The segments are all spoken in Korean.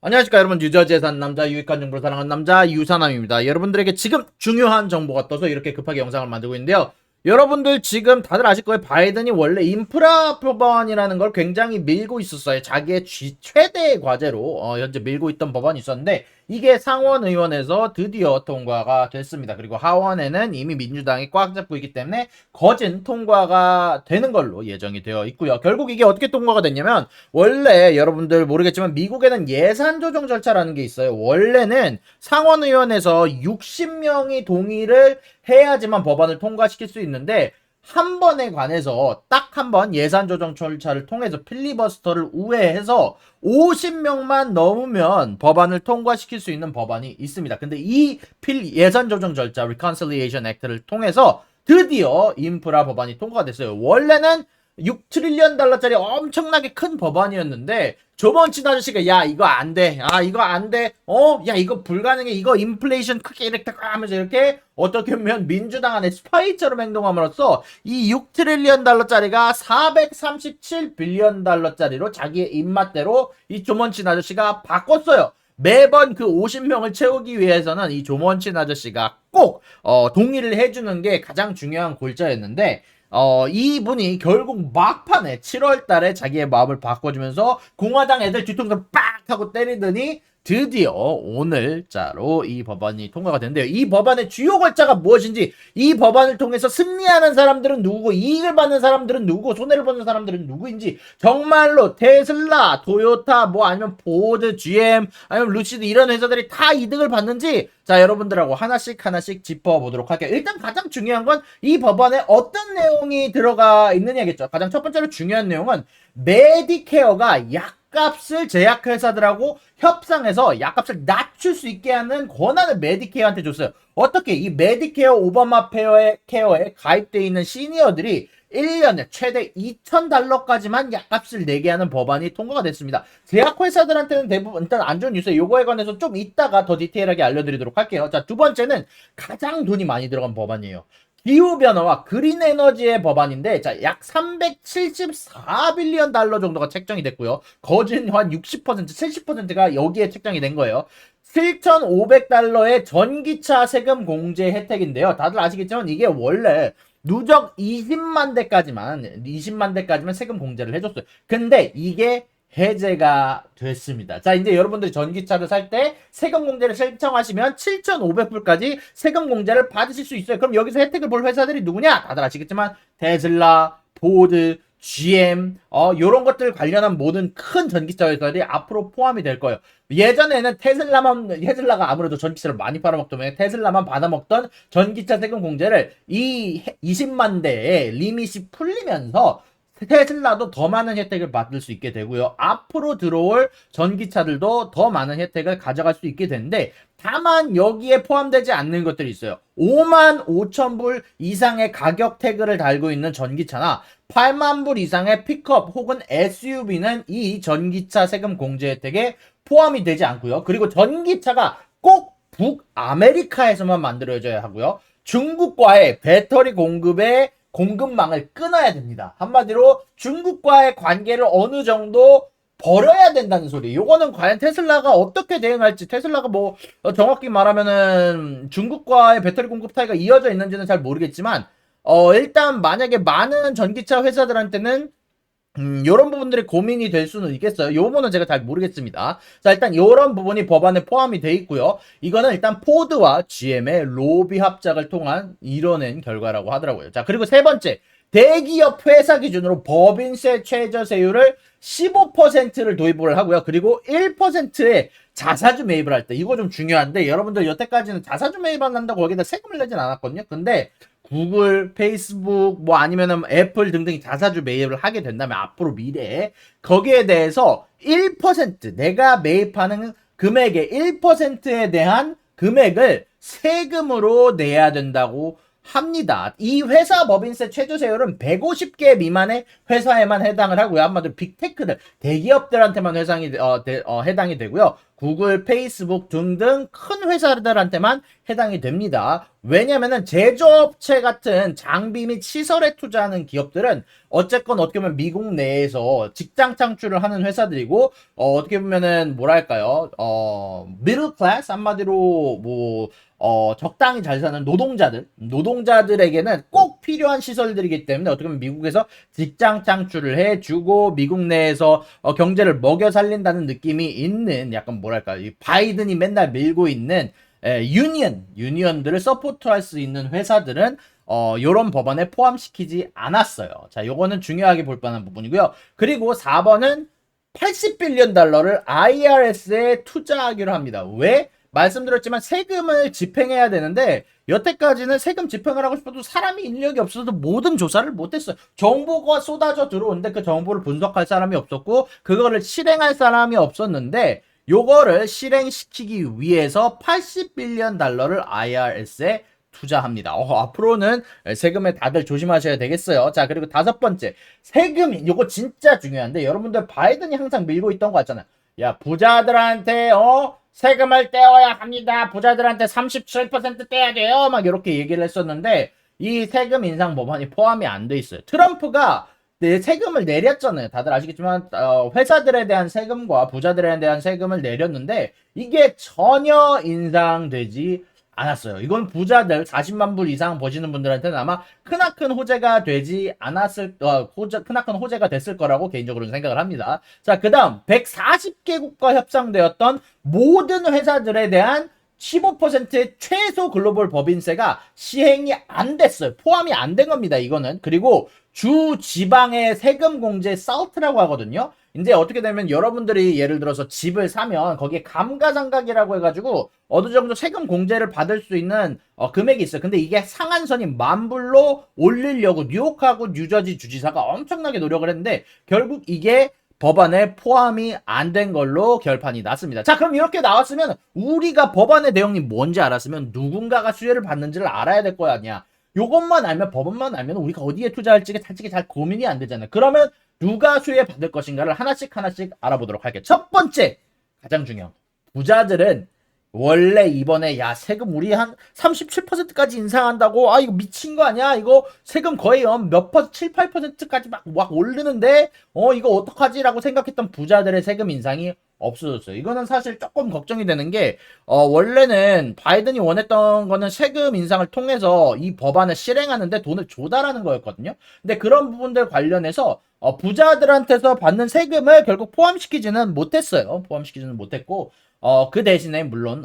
안녕하십니까 여러분. 유저지에 산 남자, 유익한 정보를 사랑하는 남자 유사남입니다. 여러분들에게 지금 중요한 정보가 떠서 이렇게 급하게 영상을 만들고 있는데요. 여러분들 지금 다들 아실 거예요. 바이든이 원래 인프라 법안이라는 걸 굉장히 밀고 있었어요. 자기의 최대의 과제로 현재 밀고 있던 법안이 있었는데 이게 상원의원에서 드디어 통과가 됐습니다. 그리고 하원에는 이미 민주당이 꽉 잡고 있기 때문에 거진 통과가 되는 걸로 예정이 되어 있고요. 결국 이게 어떻게 통과가 됐냐면, 원래 여러분들 모르겠지만 미국에는 예산 조정 절차라는 게 있어요. 원래는 상원의원에서 60명이 동의를 해야지만 법안을 통과시킬 수 있는데, 한 번에 관해서 딱 한 번 예산 조정 절차를 통해서 필리버스터를 우회해서 50명만 넘으면 법안을 통과시킬 수 있는 법안이 있습니다. 근데 이 예산 조정 절차 Reconciliation Act를 통해서 드디어 인프라 법안이 통과가 됐어요. 원래는 6트릴리언 달러짜리 엄청나게 큰 법안이었는데 조먼치 아저씨가 야 이거 안 돼. 아 이거 안 돼. 야 이거 불가능해. 이거 인플레이션 크게 이렇게 하면서 이렇게 어떻게 보면 민주당 안에 스파이처럼 행동함으로써 이 6트릴리언 달러짜리가 437빌리언 달러짜리로 자기의 입맛대로 이 조먼치 아저씨가 바꿨어요. 매번 그 50명을 채우기 위해서는 이 조먼친 아저씨가 꼭 동의를 해주는 게 가장 중요한 골자였는데, 이분이 결국 막판에 7월 달에 자기의 마음을 바꿔주면서 공화당 애들 뒤통수 빡 하고 때리더니 드디어 오늘자로 이 법안이 통과가 됐는데요. 이 법안의 주요 골자가 무엇인지, 이 법안을 통해서 승리하는 사람들은 누구고, 이익을 받는 사람들은 누구고, 손해를 보는 사람들은 누구인지, 정말로 테슬라, 토요타, 뭐 아니면 포드, GM, 아니면 루시드 이런 회사들이 다 이득을 받는지, 자 여러분들하고 하나씩 짚어보도록 할게요. 일단 가장 중요한 건 이 법안에 어떤 내용이 들어가 있느냐겠죠. 가장 첫 번째로 중요한 내용은 메디케어가 약값을 제약회사들하고 협상해서 약값을 낮출 수 있게 하는 권한을 메디케어한테 줬어요. 어떻게? 이 메디케어 오바마 케어에 가입되어 있는 시니어들이 1년에 최대 $2,000까지만 약값을 내게 하는 법안이 통과가 됐습니다. 제약회사들한테는 대부분 일단 안 좋은 뉴스예요. 요거에 관해서 좀 이따가 더 디테일하게 알려드리도록 할게요. 자, 두 번째는 가장 돈이 많이 들어간 법안이에요. 기후변화와 그린 에너지의 법안인데, 자, 약 374빌리언 달러 정도가 책정이 됐고요. 거진 한 60%, 70%가 여기에 책정이 된 거예요. 7,500달러의 전기차 세금 공제 혜택인데요. 다들 아시겠지만 이게 원래 누적 20만 대까지만 세금 공제를 해줬어요. 근데 이게 해제가 됐습니다. 자, 이제 여러분들이 전기차를 살 때 세금 공제를 신청하시면 7,500불까지 세금 공제를 받으실 수 있어요. 그럼 여기서 혜택을 볼 회사들이 누구냐? 다들 아시겠지만 테슬라, 포드, GM, 요런 것들 관련한 모든 큰 전기차 회사들이 앞으로 포함이 될 거예요. 예전에는 테슬라가 아무래도 전기차를 많이 팔아먹던 때 테슬라만 받아먹던 전기차 세금 공제를 이 20만 대의 리밋이 풀리면서 테슬라도 더 많은 혜택을 받을 수 있게 되고요. 앞으로 들어올 전기차들도 더 많은 혜택을 가져갈 수 있게 되는데, 다만 여기에 포함되지 않는 것들이 있어요. 5만 5천 불 이상의 가격 태그를 달고 있는 전기차나 8만 불 이상의 픽업 혹은 SUV는 이 전기차 세금 공제 혜택에 포함이 되지 않고요. 그리고 전기차가 꼭 북아메리카에서만 만들어져야 하고요. 중국과의 배터리 공급망을 끊어야 됩니다. 한마디로 중국과의 관계를 어느 정도 벌어야 된다는 소리. 요거는 과연 테슬라가 어떻게 대응할지, 테슬라가 뭐 정확히 말하면은 중국과의 배터리 공급 타이가 이어져 있는지는 잘 모르겠지만, 일단 만약에 많은 전기차 회사들한테는 요런 부분들이 고민이 될 수는 있겠어요. 요 부분은 제가 잘 모르겠습니다. 자, 일단 요런 부분이 법안에 포함이 돼 있고요. 이거는 일단 포드와 GM의 로비 합작을 통한 이뤄낸 결과라고 하더라고요. 자, 그리고 세 번째, 대기업 회사 기준으로 법인세 최저세율을 15%를 도입을 하고요. 그리고 1%의 자사주 매입을 할 때, 이거 좀 중요한데, 여러분들 여태까지는 자사주 매입을 한다고 거기다 세금을 내진 않았거든요. 근데 구글, 페이스북, 뭐 아니면은 애플 등등이 자사주 매입을 하게 된다면 앞으로 미래에 거기에 대해서 1% 내가 매입하는 금액의 1%에 대한 금액을 세금으로 내야 된다고 합니다. 이 회사 법인세 최저세율은 150개 미만의 회사에만 해당을 하고요. 한마디로 빅테크들, 대기업들한테만 해당이 되고요. 구글, 페이스북 등등 큰 회사들한테만 해당이 됩니다. 왜냐면은 제조업체 같은 장비 및 시설에 투자하는 기업들은 어쨌건 어떻게 보면 미국 내에서 직장 창출을 하는 회사들이고 어떻게 보면은 뭐랄까요? 미들 클래스 한마디로 뭐 적당히 잘 사는 노동자들에게는 꼭 필요한 시설들이기 때문에 어떻게 보면 미국에서 직장 창출을 해주고 미국 내에서 경제를 먹여 살린다는 느낌이 있는 약간 뭐랄까 이 바이든이 맨날 밀고 있는 유니언들을 서포트할 수 있는 회사들은 요런 법안에 포함시키지 않았어요. 자, 요거는 중요하게 볼 만한 부분이고요. 그리고 4번은 80빌리언 달러를 IRS에 투자하기로 합니다. 왜? 말씀드렸지만 세금을 집행해야 되는데 여태까지는 세금 집행을 하고 싶어도 사람이 인력이 없어서 모든 조사를 못했어요. 정보가 쏟아져 들어오는데 그 정보를 분석할 사람이 없었고 그거를 실행할 사람이 없었는데 요거를 실행시키기 위해서 80빌리언 달러를 IRS에 투자합니다. 앞으로는 세금에 다들 조심하셔야 되겠어요. 자, 그리고 5번째. 세금, 요거 진짜 중요한데, 여러분들 바이든이 항상 밀고 있던 거 같잖아요. 야, 부자들한테, 세금을 떼어야 합니다. 부자들한테 37% 떼야 돼요. 막 이렇게 얘기를 했었는데, 이 세금 인상 법안이 포함이 안 돼 있어요. 트럼프가 세금을 내렸잖아요. 다들 아시겠지만 회사들에 대한 세금과 부자들에 대한 세금을 내렸는데 이게 전혀 인상되지 않았어요. 이건 부자들 40만 불 이상 버시는 분들한테는 아마 크나큰 호재가 되지 않았을 크나큰 호재가 됐을 거라고 개인적으로는 생각을 합니다. 자, 그다음 140개국과 협상되었던 모든 회사들에 대한 15%의 최소 글로벌 법인세가 시행이 안 됐어요. 포함이 안 된 겁니다. 이거는. 그리고 주 지방의 세금 공제 사우트라고 하거든요. 이제 어떻게 되면 여러분들이 예를 들어서 집을 사면 거기에 감가상각이라고 해가지고 어느 정도 세금 공제를 받을 수 있는 금액이 있어요. 근데 이게 상한선이 10,000불로 올리려고 뉴욕하고 뉴저지 주지사가 엄청나게 노력을 했는데 결국 이게 법안에 포함이 안 된 걸로 결판이 났습니다. 자, 그럼 이렇게 나왔으면 우리가 법안의 내용이 뭔지 알았으면 누군가가 수혜를 받는지를 알아야 될 거 아니야. 요것만 알면 법안만 알면 우리가 어디에 투자할지 솔직히 잘 고민이 안 되잖아요. 그러면 누가 수혜 받을 것인가를 하나씩 알아보도록 할게요. 첫 번째, 가장 중요한 부자들은 원래 이번에 야 세금 우리 한 37%까지 인상한다고 이거 미친 거 아니야? 이거 세금 거의 몇 퍼센트 7, 8%까지 막 오르는데 이거 어떡하지라고 생각했던 부자들의 세금 인상이 없어졌어요. 이거는 사실 조금 걱정이 되는 게 원래는 바이든이 원했던 거는 세금 인상을 통해서 이 법안을 실행하는데 돈을 조달하는 거였거든요. 근데 그런 부분들 관련해서 부자들한테서 받는 세금을 결국 포함시키지는 못했어요. 포함시키지는 못했고 그 대신에 물론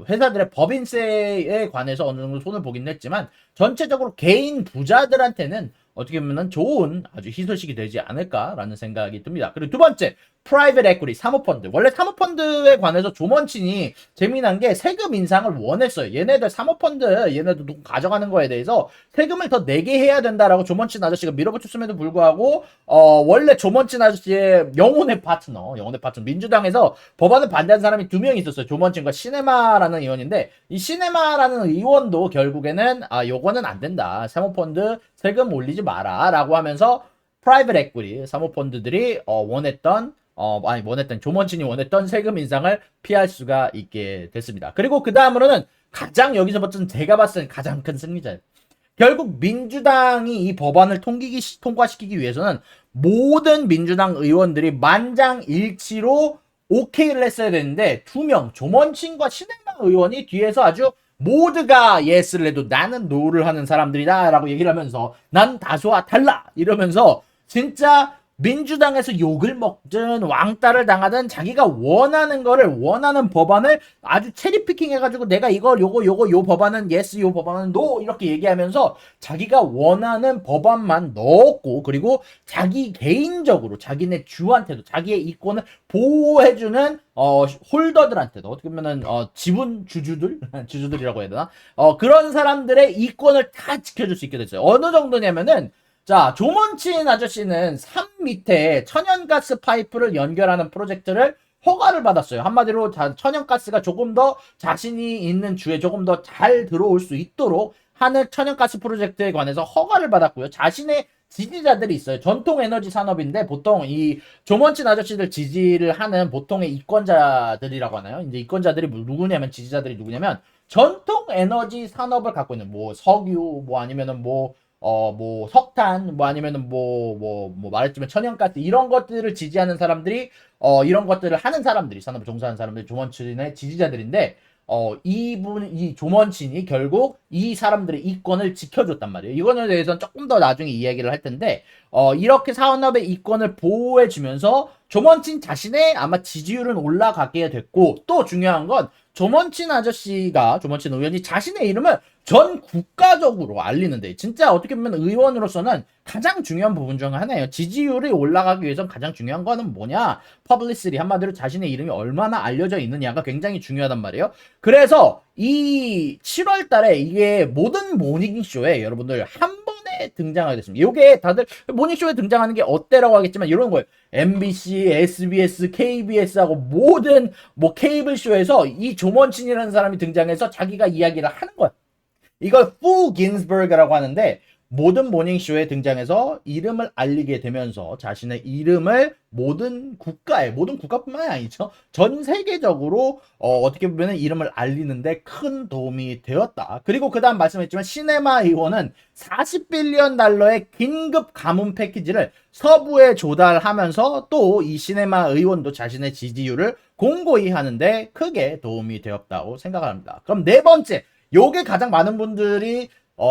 회사들의 법인세에 관해서 어느 정도 손을 보긴 했지만 전체적으로 개인 부자들한테는 어떻게 보면 좋은 아주 희소식이 되지 않을까라는 생각이 듭니다. 그리고 두 번째, 프라이빗 에퀴티, 사모펀드. 원래 사모펀드에 관해서 조먼친이 재미난 게 세금 인상을 원했어요. 얘네들 사모펀드, 얘네들 돈 가져가는 거에 대해서 세금을 더 내게 해야 된다라고 조먼친 아저씨가 밀어붙였음에도 불구하고 원래 조먼친 아저씨의 영혼의 파트너, 민주당에서 법안을 반대한 사람이 2명 있었어요. 조먼친과 시네마라는 의원인데 이 시네마라는 의원도 결국에는 요거는 안 된다. 사모펀드 세금 올리지 마라 라고 하면서 프라이빗 에퀴티 사모펀드들이 원했던 조먼친이 원했던 세금 인상을 피할 수가 있게 됐습니다. 그리고 그 다음으로는 가장 여기서부터는 제가 봤을 땐 가장 큰 승리자예요. 결국 민주당이 이 법안을 통과시키기 위해서는 모든 민주당 의원들이 만장일치로 오케이를 했어야 되는데 2명 조먼친과 신혜만 의원이 뒤에서 아주 모두가 예스를 해도 나는 노를 하는 사람들이다 라고 얘기를 하면서 난 다수와 달라 이러면서 진짜 민주당에서 욕을 먹든 왕따를 당하든 자기가 원하는 거를 원하는 법안을 아주 체리피킹 해가지고 내가 이걸 요 법안은 예스 요 법안은 노 이렇게 얘기하면서 자기가 원하는 법안만 넣었고 그리고 자기 개인적으로 자기네 주한테도 자기의 이권을 보호해주는 홀더들한테도 어떻게 보면은 지분 주주들이라고 해야 되나 그런 사람들의 이권을 다 지켜줄 수 있게 됐어요. 어느 정도냐면은 자, 조먼친 아저씨는 산 밑에 천연가스 파이프를 연결하는 프로젝트를 허가를 받았어요. 한마디로 천연가스가 조금 더 자신이 있는 주에 조금 더 잘 들어올 수 있도록 하는 천연가스 프로젝트에 관해서 허가를 받았고요. 자신의 지지자들이 있어요. 전통 에너지 산업인데 보통 이 조먼친 아저씨들 지지를 하는 보통의 이권자들이라고 하나요? 이제 이권자들이 누구냐면 지지자들이 누구냐면 전통 에너지 산업을 갖고 있는 뭐 석유 뭐 아니면은 뭐 석탄 뭐 아니면은 뭐 말했지만 천연가스 이런 것들을 지지하는 사람들이 이런 것들을 하는 사람들이 산업에 종사하는 사람들이 조먼친의 지지자들인데 이 조먼친이 결국 이 사람들의 이권을 지켜줬단 말이에요. 이거에 대해서는 조금 더 나중에 이야기를 할 텐데, 이렇게 산업의 이권을 보호해주면서 조먼친 자신의 아마 지지율은 올라가게 됐고, 또 중요한 건 조먼친 아저씨가, 조먼친 의원이 자신의 이름을 전 국가적으로 알리는데, 진짜 어떻게 보면 의원으로서는 가장 중요한 부분 중 하나예요. 지지율이 올라가기 위해서 가장 중요한 거는 뭐냐? 퍼블리시티, 한마디로 자신의 이름이 얼마나 알려져 있느냐가 굉장히 중요하단 말이에요. 그래서 이 7월 달에 이게 모든 모닝쇼에 여러분들 한 번에 등장하게 됐습니다. 이게 다들 모닝쇼에 등장하는 게 어때라고 하겠지만 이런 거예요. MBC, SBS, KBS하고 모든 뭐 케이블쇼에서 이 조먼친이라는 사람이 등장해서 자기가 이야기를 하는 거야. 이걸 푸 긴스버그라고 하는데 모든 모닝쇼에 등장해서 이름을 알리게 되면서 자신의 이름을 모든 국가뿐만이 아니죠. 전 세계적으로 어떻게 보면 이름을 알리는데 큰 도움이 되었다. 그리고 그 다음 말씀했지만 시네마 의원은 40빌리언 달러의 긴급 가문 패키지를 서부에 조달하면서 또 이 시네마 의원도 자신의 지지율을 공고히 하는데 크게 도움이 되었다고 생각합니다. 그럼 네 번째, 요게 가장 많은 분들이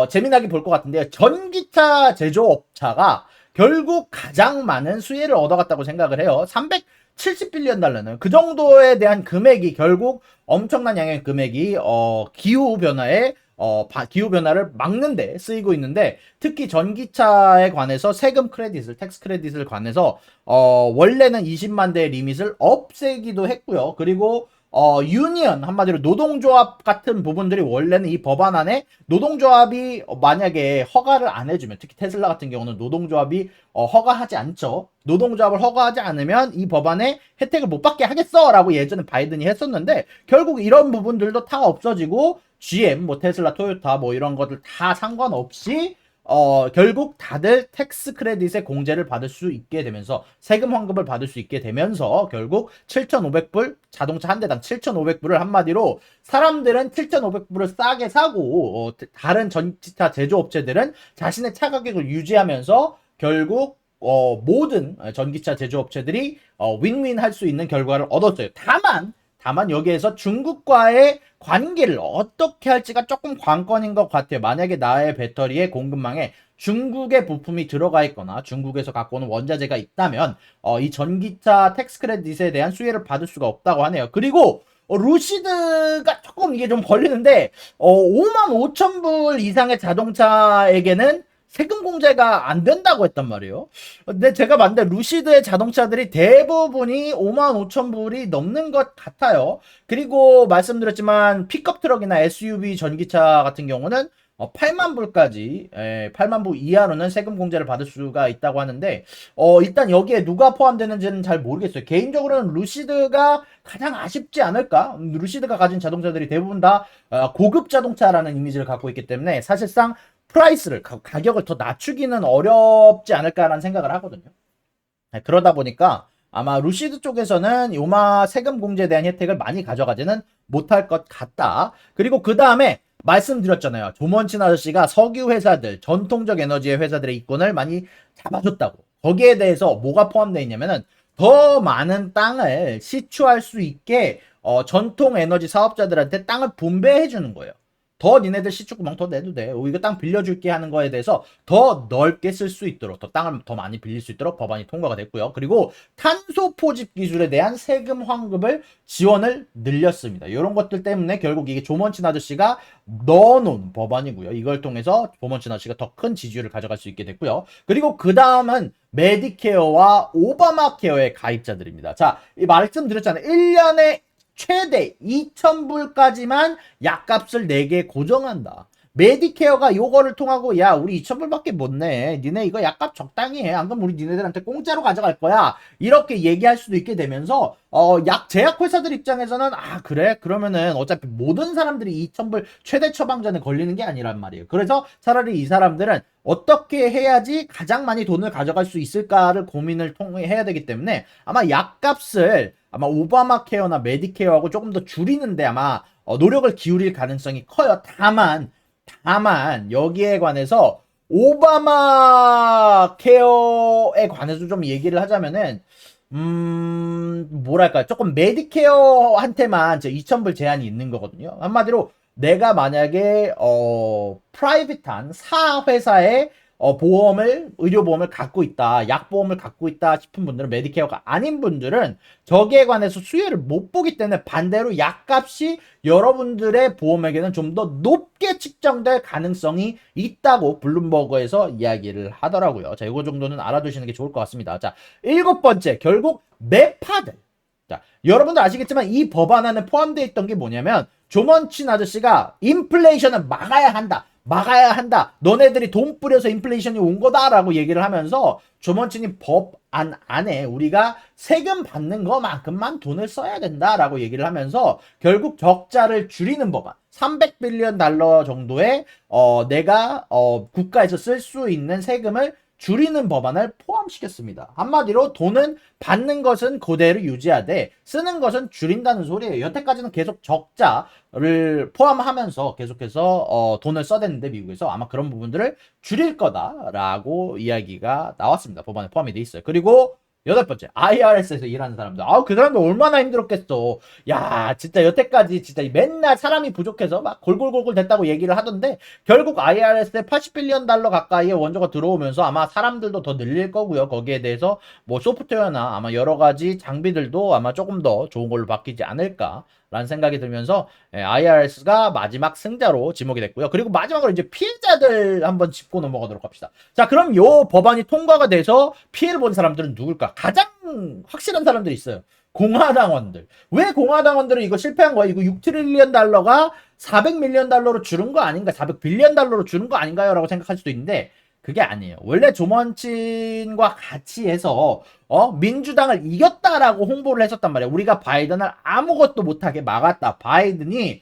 재미나게 볼 것 같은데요. 전기차 제조업자가 결국 가장 많은 수혜를 얻어갔다고 생각을 해요. 370빌리언 달러는 그 정도에 대한 금액이 결국 엄청난 양의 금액이 기후변화를 막는데 쓰이고 있는데 특히 전기차에 관해서 세금 크레딧을, 텍스 크레딧을 관해서 원래는 20만 대 리밋을 없애기도 했고요. 그리고 유니언, 한마디로 노동조합 같은 부분들이 원래는 이 법안 안에 노동조합이 만약에 허가를 안 해주면, 특히 테슬라 같은 경우는 노동조합이 허가하지 않죠. 노동조합을 허가하지 않으면 이 법안에 혜택을 못 받게 하겠어 라고 예전에 바이든이 했었는데 결국 이런 부분들도 다 없어지고 GM, 뭐 테슬라, 토요타 뭐 이런 것들 다 상관없이 결국 다들 텍스 크레딧의 공제를 받을 수 있게 되면서 세금 환급을 받을 수 있게 되면서 결국 7,500불 자동차 한 대당 7,500불을 한마디로 사람들은 7,500불을 싸게 사고 다른 전기차 제조업체들은 자신의 차 가격을 유지하면서 결국 모든 전기차 제조업체들이 윈윈 할 수 있는 결과를 얻었어요. 다만 여기에서 중국과의 관계를 어떻게 할지가 조금 관건인 것 같아요. 만약에 나의 배터리의 공급망에 중국의 부품이 들어가 있거나 중국에서 갖고 오는 원자재가 있다면 이 전기차 텍스 크레딧에 대한 수혜를 받을 수가 없다고 하네요. 그리고 루시드가 조금 이게 좀 걸리는데 5만 5천 불 이상의 자동차에게는 세금 공제가 안 된다고 했단 말이에요. 근데 제가 봤는데 루시드의 자동차들이 대부분이 5만 5천 불이 넘는 것 같아요. 그리고 말씀드렸지만 픽업 트럭이나 SUV 전기차 같은 경우는 8만 불까지 8만 불 이하로는 세금 공제를 받을 수가 있다고 하는데 일단 여기에 누가 포함되는지는 잘 모르겠어요. 개인적으로는 루시드가 가장 아쉽지 않을까? 루시드가 가진 자동차들이 대부분 다 고급 자동차라는 이미지를 갖고 있기 때문에 사실상 프라이스를 가격을 더 낮추기는 어렵지 않을까라는 생각을 하거든요. 그러다 보니까 아마 루시드 쪽에서는 요마 세금 공제에 대한 혜택을 많이 가져가지는 못할 것 같다. 그리고 그 다음에 말씀드렸잖아요. 조먼친 아저씨가 석유 회사들, 전통적 에너지의 회사들의 이권을 많이 잡아줬다고. 거기에 대해서 뭐가 포함되어 있냐면은 더 많은 땅을 시추할 수 있게 전통 에너지 사업자들한테 땅을 분배해 주는 거예요. 더 니네들 시축구멍 더 내도 돼. 이거 땅 빌려줄게 하는 거에 대해서 더 넓게 쓸 수 있도록 더 땅을 더 많이 빌릴 수 있도록 법안이 통과가 됐고요. 그리고 탄소 포집 기술에 대한 세금 환급을 지원을 늘렸습니다. 이런 것들 때문에 결국 이게 조먼친 아저씨가 넣어놓은 법안이고요. 이걸 통해서 조먼친 아저씨가 더 큰 지지율을 가져갈 수 있게 됐고요. 그리고 그 다음은 메디케어와 오바마 케어의 가입자들입니다. 자, 이 말씀드렸잖아요. 1년에 최대 2,000불까지만 약값을 내게 고정한다. 메디케어가 요거를 통하고 야 우리 2,000불밖에 못 내. 니네 이거 약값 적당히 해. 안 그럼 우리 니네들한테 공짜로 가져갈 거야. 이렇게 얘기할 수도 있게 되면서 약 제약회사들 입장에서는 아 그래? 그러면은 어차피 모든 사람들이 2,000불 최대 처방전에 걸리는 게 아니란 말이에요. 그래서 차라리 이 사람들은 어떻게 해야지 가장 많이 돈을 가져갈 수 있을까를 고민을 통해 해야 되기 때문에 아마 약값을 아마 오바마 케어나 메디케어하고 조금 더 줄이는데 아마 노력을 기울일 가능성이 커요. 다만 여기에 관해서 오바마 케어에 관해서 좀 얘기를 하자면은 뭐랄까 조금 메디케어한테만 2,000불 제한이 있는 거거든요. 한마디로 내가 만약에 프라이빗한 사 회사의 의료보험을 갖고 있다, 약보험을 갖고 있다 싶은 분들은 메디케어가 아닌 분들은 저기에 관해서 수혜를 못 보기 때문에 반대로 약값이 여러분들의 보험에게는 좀 더 높게 측정될 가능성이 있다고 블룸버그에서 이야기를 하더라고요. 자, 이거 정도는 알아두시는 게 좋을 것 같습니다. 자, 7번째, 결국 매파들. 자, 여러분들 아시겠지만 이 법안 안에 포함되어 있던 게 뭐냐면 조먼친 아저씨가 인플레이션을 막아야 한다. 너네들이 돈 뿌려서 인플레이션이 온 거다라고 얘기를 하면서 조먼친이 법안 안에 우리가 세금 받는 것만큼만 돈을 써야 된다라고 얘기를 하면서 결국 적자를 줄이는 법안 300빌리언 달러 정도의 내가 국가에서 쓸 수 있는 세금을 줄이는 법안을 포함시켰습니다. 한마디로 돈은 받는 것은 그대로 유지하되 쓰는 것은 줄인다는 소리예요. 여태까지는 계속 적자를 포함하면서 계속해서 돈을 써댔는데 미국에서 아마 그런 부분들을 줄일 거다라고 이야기가 나왔습니다. 법안에 포함이 돼 있어요. 그리고 8번째, IRS에서 일하는 사람들. 그 사람들 얼마나 힘들었겠어. 야, 진짜 여태까지 진짜 맨날 사람이 부족해서 막 골골골골 됐다고 얘기를 하던데, 결국 IRS에 80빌리언 달러 가까이의 원조가 들어오면서 아마 사람들도 더 늘릴 거고요. 거기에 대해서 뭐 소프트웨어나 아마 여러 가지 장비들도 아마 조금 더 좋은 걸로 바뀌지 않을까. 라는 생각이 들면서 IRS가 마지막 승자로 지목이 됐고요. 그리고 마지막으로 이제 피해자들 한번 짚고 넘어가도록 합시다. 자, 그럼 요 법안이 통과가 돼서 피해를 본 사람들은 누굴까? 가장 확실한 사람들이 있어요. 공화당원들. 왜 공화당원들은 이거 실패한 거야? 이거 6트릴리언 달러가 400밀리언 달러로 줄은 거 아닌가? 400빌리언 달러로 줄은 거 아닌가요? 라고 생각할 수도 있는데 그게 아니에요. 원래 조먼친과 같이 해서 민주당을 이겼다라고 홍보를 했었단 말이에요. 우리가 바이든을 아무것도 못하게 막았다. 바이든이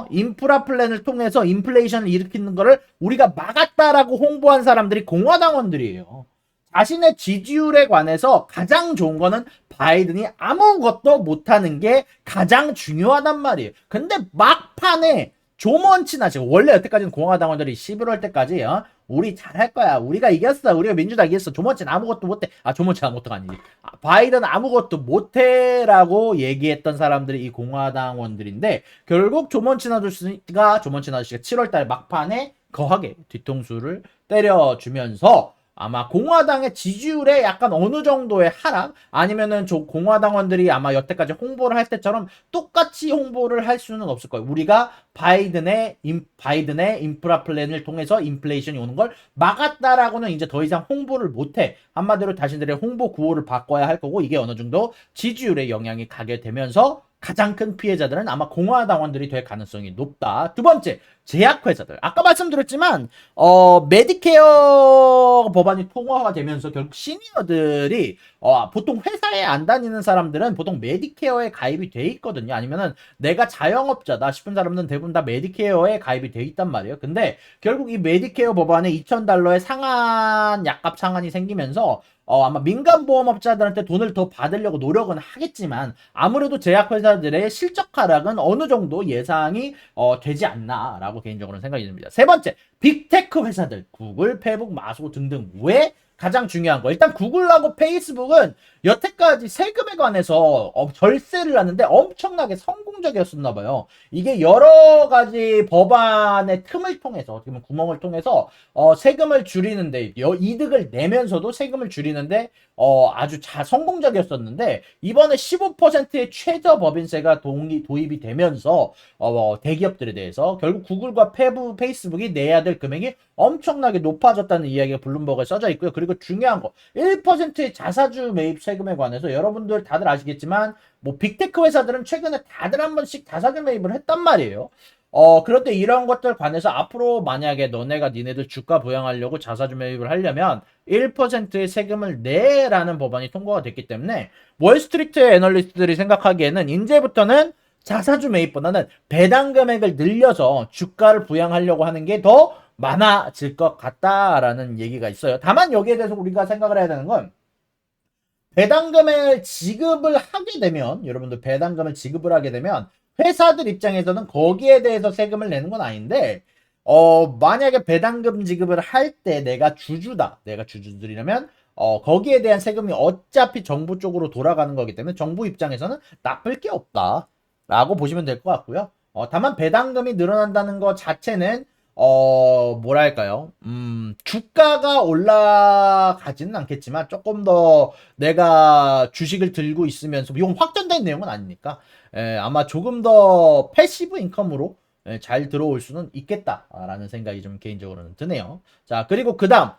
인프라 플랜을 통해서 인플레이션을 일으키는 거를 우리가 막았다라고 홍보한 사람들이 공화당원들이에요. 자신의 지지율에 관해서 가장 좋은 거는 바이든이 아무것도 못하는 게 가장 중요하단 말이에요. 근데 막판에 조먼치나 지금 원래 여태까지는 공화당원들이 11월 때까지 우리 잘할 거야. 우리가 이겼어. 우리가 민주당 이겼어. 조먼치는 아무것도 못해. 조먼치 아무것도가 아니지. 바이든 아무것도 못해라고 얘기했던 사람들이 이 공화당원들인데 결국 조먼치 아저씨가 7월 달 막판에 거하게 뒤통수를 때려주면서 아마 공화당의 지지율에 약간 어느 정도의 하락 아니면은 공화당원들이 아마 여태까지 홍보를 할 때처럼 똑같이 홍보를 할 수는 없을 거예요. 우리가 바이든의 인프라 플랜을 통해서 인플레이션이 오는 걸 막았다라고는 이제 더 이상 홍보를 못해. 한마디로 자신들의 홍보 구호를 바꿔야 할 거고 이게 어느 정도 지지율에 영향이 가게 되면서 가장 큰 피해자들은 아마 공화당원들이 될 가능성이 높다. 두 번째, 제약회사들. 아까 말씀드렸지만 메디케어 법안이 통과가 되면서 결국 시니어들이 보통 회사에 안 다니는 사람들은 보통 메디케어에 가입이 돼 있거든요. 아니면은 내가 자영업자다 싶은 사람들은 대부분 다 메디케어에 가입이 돼 있단 말이에요. 근데 결국 이 메디케어 법안에 2,000달러의 약값 상한이 생기면서 아마 민간보험업자들한테 돈을 더 받으려고 노력은 하겠지만 아무래도 제약회사들의 실적 하락은 어느 정도 예상이 되지 않나라고 개인적으로는 생각이 듭니다. 세 번째, 빅테크 회사들, 구글, 페북, 마소 등등. 왜? 가장 중요한 거. 일단 구글하고 페이스북은 여태까지 세금에 관해서 절세를 하는데 엄청나게 성공적이었었나 봐요. 이게 여러 가지 법안의 틈을 통해서 어떻게 보면 구멍을 통해서 세금을 줄이는데 이득을 내면서도 세금을 줄이는데 아주 성공적이었었는데 이번에 15%의 최저 법인세가 도입이 되면서 대기업들에 대해서 결국 구글과 페이스북이 내야 될 금액이 엄청나게 높아졌다는 이야기가 블룸버그에 써져 있고요. 그리고 중요한 거 1%의 자사주 매입 세금에 관해서 여러분들 다들 아시겠지만 뭐 빅테크 회사들은 최근에 다들 한 번씩 자사주 매입을 했단 말이에요. 그런데 이런 것들 관해서 앞으로 만약에 너네가 니네들 주가 부양하려고 자사주 매입을 하려면 1%의 세금을 내라는 법안이 통과가 됐기 때문에 월스트리트 애널리스트들이 생각하기에는 이제부터는 자사주 매입보다는 배당 금액을 늘려서 주가를 부양하려고 하는 게 더 많아질 것 같다라는 얘기가 있어요. 다만 여기에 대해서 우리가 생각을 해야 되는 건 배당금을 지급을 하게 되면 여러분들 배당금을 지급을 하게 되면 회사들 입장에서는 거기에 대해서 세금을 내는 건 아닌데 만약에 배당금 지급을 할 때 내가 주주다. 내가 주주들이라면 거기에 대한 세금이 어차피 정부 쪽으로 돌아가는 거기 때문에 정부 입장에서는 나쁠 게 없다. 라고 보시면 될 것 같고요. 다만 배당금이 늘어난다는 것 자체는 뭐랄까요? 주가가 올라가지는 않겠지만 조금 더 내가 주식을 들고 있으면서 이건 확정된 내용은 아니니까 아마 조금 더 패시브 인컴으로 잘 들어올 수는 있겠다라는 생각이 좀 개인적으로는 드네요. 자, 그리고 그 다음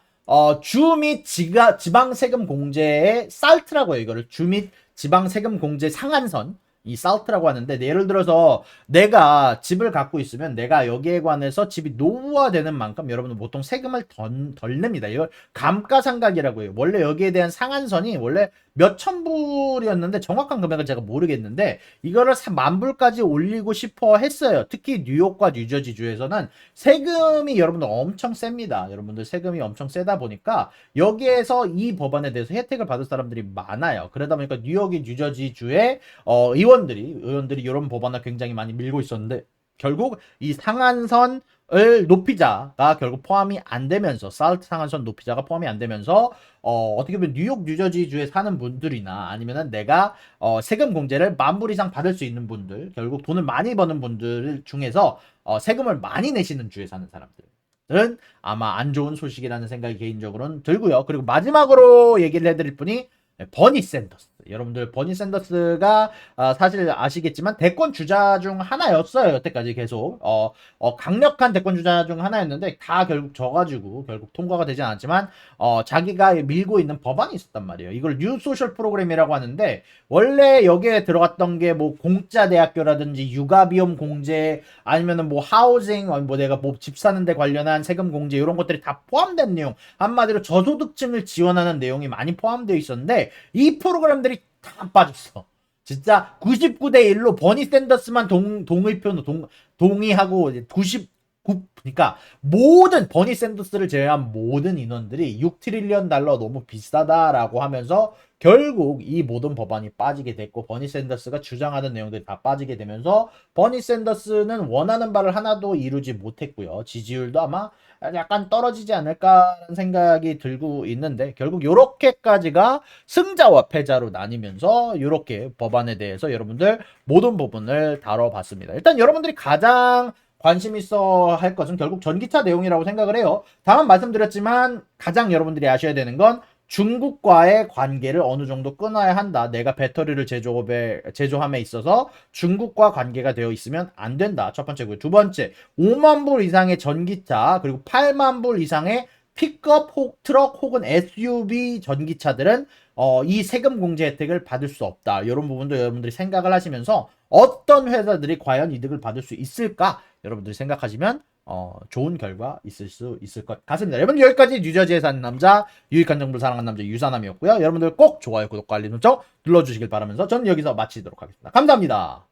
주 및 지방세금 공제의 살트라고 해요. 이거를 주 및 지방세금 공제 상한선 이 살트라고 하는데 예를 들어서 내가 집을 갖고 있으면 내가 여기에 관해서 집이 노후화되는 만큼 여러분은 보통 세금을 덜 냅니다. 이걸 감가상각이라고 해요. 원래 여기에 대한 상한선이 원래 몇천 불이었는데 정확한 금액을 제가 모르겠는데 이거를 10,000불까지 올리고 싶어 했어요. 특히 뉴욕과 뉴저지주에서는 세금이 여러분들 엄청 셉니다. 여러분들 세금이 엄청 세다 보니까 여기에서 이 법안에 대해서 혜택을 받을 사람들이 많아요. 그러다 보니까 뉴욕이 뉴저지주의 의원들이 이런 법안을 굉장히 많이 밀고 있었는데 결국 이 상한선을 높이자가 결국 포함이 안 되면서 살트 상한선 높이자가 포함이 안 되면서 어떻게 보면 뉴욕 뉴저지주에 사는 분들이나 아니면은 내가 세금 공제를 10,000불 이상 받을 수 있는 분들 결국 돈을 많이 버는 분들 중에서 세금을 많이 내시는 주에 사는 사람들은 아마 안 좋은 소식이라는 생각이 개인적으로는 들고요. 그리고 마지막으로 얘기를 해드릴 분이 버니 샌더스. 여러분들 버니 샌더스가 사실 아시겠지만 대권 주자 중 하나였어요. 여태까지 계속 강력한 대권 주자 중 하나였는데 다 결국 져가지고 결국 통과가 되지 않았지만 자기가 밀고 있는 법안이 있었단 말이에요. 이걸 뉴 소셜 프로그램이라고 하는데 원래 여기에 들어갔던 게 뭐 공짜 대학교라든지 육아 비용 공제 아니면은 뭐 하우징 뭐 내가 뭐 집 사는데 관련한 세금 공제 이런 것들이 다 포함된 내용 한마디로 저소득층을 지원하는 내용이 많이 포함되어 있었는데 이 프로그램들이 다 빠졌어. 진짜 99대 1로 버니 샌더스만 동의표는 동의하고 99, 그러니까 모든 버니 샌더스를 제외한 모든 인원들이 6트릴리언 달러 너무 비싸다라고 하면서 결국 이 모든 법안이 빠지게 됐고 버니 샌더스가 주장하는 내용들이 다 빠지게 되면서 버니 샌더스는 원하는 바를 하나도 이루지 못했고요. 지지율도 아마 약간 떨어지지 않을까라는 생각이 들고 있는데 결국 요렇게까지가 승자와 패자로 나뉘면서 요렇게 법안에 대해서 여러분들 모든 부분을 다뤄봤습니다. 일단 여러분들이 가장 관심 있어 할 것은 결국 전기차 내용이라고 생각을 해요. 다만 말씀드렸지만 가장 여러분들이 아셔야 되는 건 중국과의 관계를 어느 정도 끊어야 한다. 내가 배터리를 제조함에 있어서 중국과 관계가 되어 있으면 안 된다. 첫 번째고요. 두 번째, 5만 불 이상의 전기차 그리고 8만 불 이상의 픽업 트럭 혹은 SUV 전기차들은 이 세금 공제 혜택을 받을 수 없다. 이런 부분도 여러분들이 생각을 하시면서 어떤 회사들이 과연 이득을 받을 수 있을까? 여러분들이 생각하시면 좋은 결과 있을 수 있을 것 같습니다. 여러분 여기까지 뉴저지에 사는 남자 유익한 정보를 사랑하는 남자 유사남이었고요. 여러분들 꼭 좋아요 구독과 알림 설정 눌러주시길 바라면서 저는 여기서 마치도록 하겠습니다. 감사합니다.